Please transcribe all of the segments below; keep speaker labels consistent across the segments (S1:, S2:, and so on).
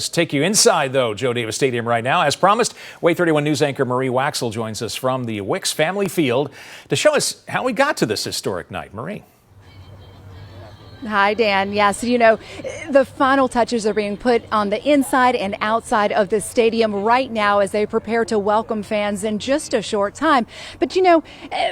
S1: Let's take you inside, though, Joe Davis Stadium right now. As promised, WAAY 31 News anchor Marie Waxel joins us from the Wicks Family Field to show us how we got to this historic night. Marie.
S2: Hi, Dan. Yes, you know, the final touches are being put on the inside and outside of the stadium right now as they prepare to welcome fans in just a short time. But, you know,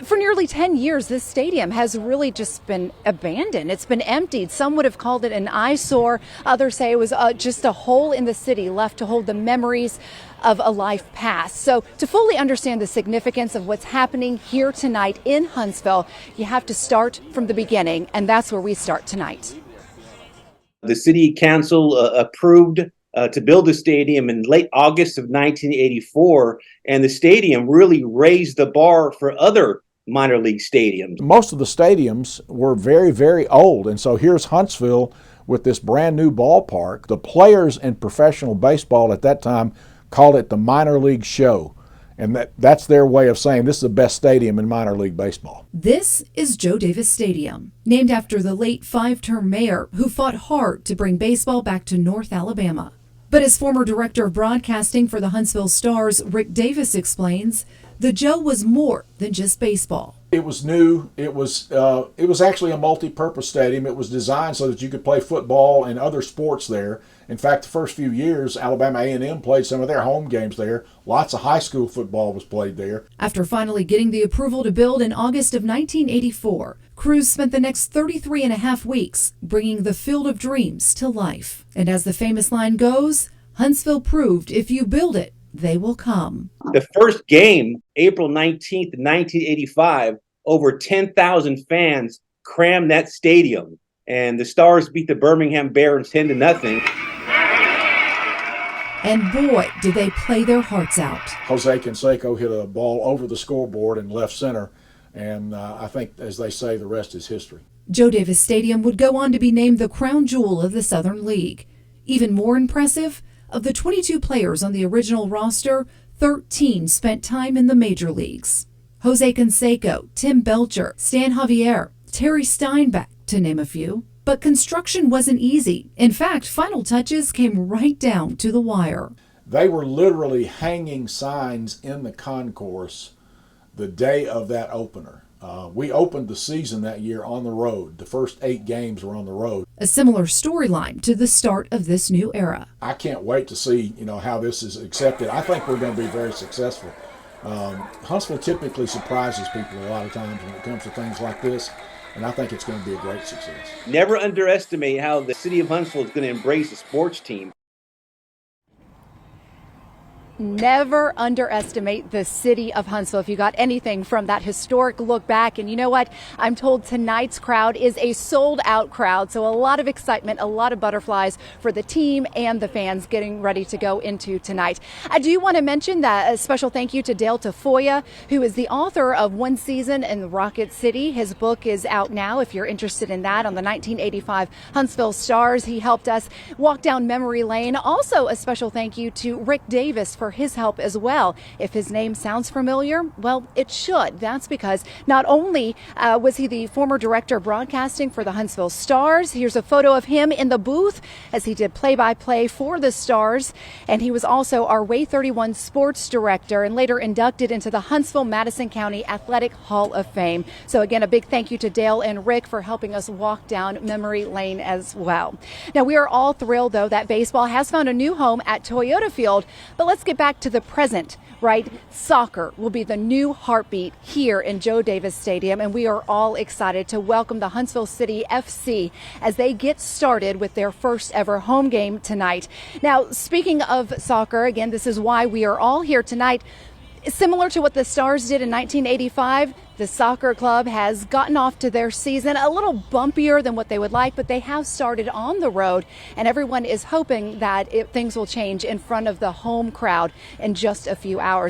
S2: for nearly 10 years, this stadium has really just been abandoned. It's been emptied. Some would have called it an eyesore. Others say it was just a hole in the city left to hold the memories of a life past. So to fully understand the significance of what's happening here tonight in Huntsville, you have to start from the beginning, and that's where we start tonight.
S3: The city council approved to build the stadium in late August of 1984, and the stadium really raised the bar for other minor league stadiums.
S4: Most of the stadiums were very, very old, and so here's Huntsville with this brand new ballpark. The players in professional baseball at that time called it the minor league show, and that's their way of saying this is the best stadium in minor league baseball.
S5: This is Joe Davis Stadium, named after the late five-term mayor who fought hard to bring baseball back to North Alabama. But as former director of broadcasting for the Huntsville Stars, Rick Davis explains, the Joe was more than just baseball.
S4: It was new. It was actually a multi-purpose stadium. It was designed so that you could play football and other sports there. In fact, the first few years, Alabama A&M played some of their home games there. Lots of high school football was played there.
S5: After finally getting the approval to build in August of 1984, crews spent the next 33 and a half weeks bringing the Field of Dreams to life. And as the famous line goes, Huntsville proved if you build it, they will come.
S3: The first game, April 19th, 1985, over 10,000 fans crammed that stadium, and the Stars beat the Birmingham Barons 10-0.
S5: And boy, did they play their hearts out.
S4: Jose Canseco hit a ball over the scoreboard in left center, and I think, as they say, the rest is history.
S5: Joe Davis Stadium would go on to be named the crown jewel of the Southern League. Even more impressive, of the 22 players on the original roster, 13 spent time in the major leagues. Jose Canseco, Tim Belcher, Stan Javier, Terry Steinbeck, to name a few. But construction wasn't easy. In fact, final touches came right down to the wire.
S4: They were literally hanging signs in the concourse the day of that opener. We opened the season that year on the road. The first 8 games were on the road.
S5: A similar storyline to the start of this new era.
S4: I can't wait to see, how this is accepted. I think we're going to be very successful. Huntsville typically surprises people a lot of times when it comes to things like this, and I think it's going to be a great success.
S3: Never underestimate how the city of Huntsville is going to embrace a sports team.
S2: Never underestimate the city of Huntsville. If you got anything from that historic look back, and you know what? I'm told tonight's crowd is a sold-out crowd, so a lot of excitement, a lot of butterflies for the team and the fans getting ready to go into tonight. I do want to mention that a special thank you to Dale Tafoya, who is the author of One Season in Rocket City. His book is out now if you're interested in that, on the 1985 Huntsville Stars. He helped us walk down memory lane. Also, a special thank you to Rick Davis for his help as well. If his name sounds familiar, well, it should. That's because not only was he the former director of broadcasting for the Huntsville Stars, here's a photo of him in the booth as he did play-by-play for the Stars, and he was also our WAAY 31 sports director and later inducted into the Huntsville-Madison County Athletic Hall of Fame. So again, a big thank you to Dale and Rick for helping us walk down memory lane as well. Now, we are all thrilled, though, that baseball has found a new home at Toyota Field, but let's get back to the present, right? Soccer will be the new heartbeat here in Joe Davis Stadium, and we are all excited to welcome the Huntsville City FC as they get started with their first ever home game tonight. Now, speaking of soccer, again, this is why we are all here tonight. Similar to what the Stars did in 1985, the soccer club has gotten off to their season a little bumpier than what they would like, but they have started on the road, and everyone is hoping that things will change in front of the home crowd in just a few hours.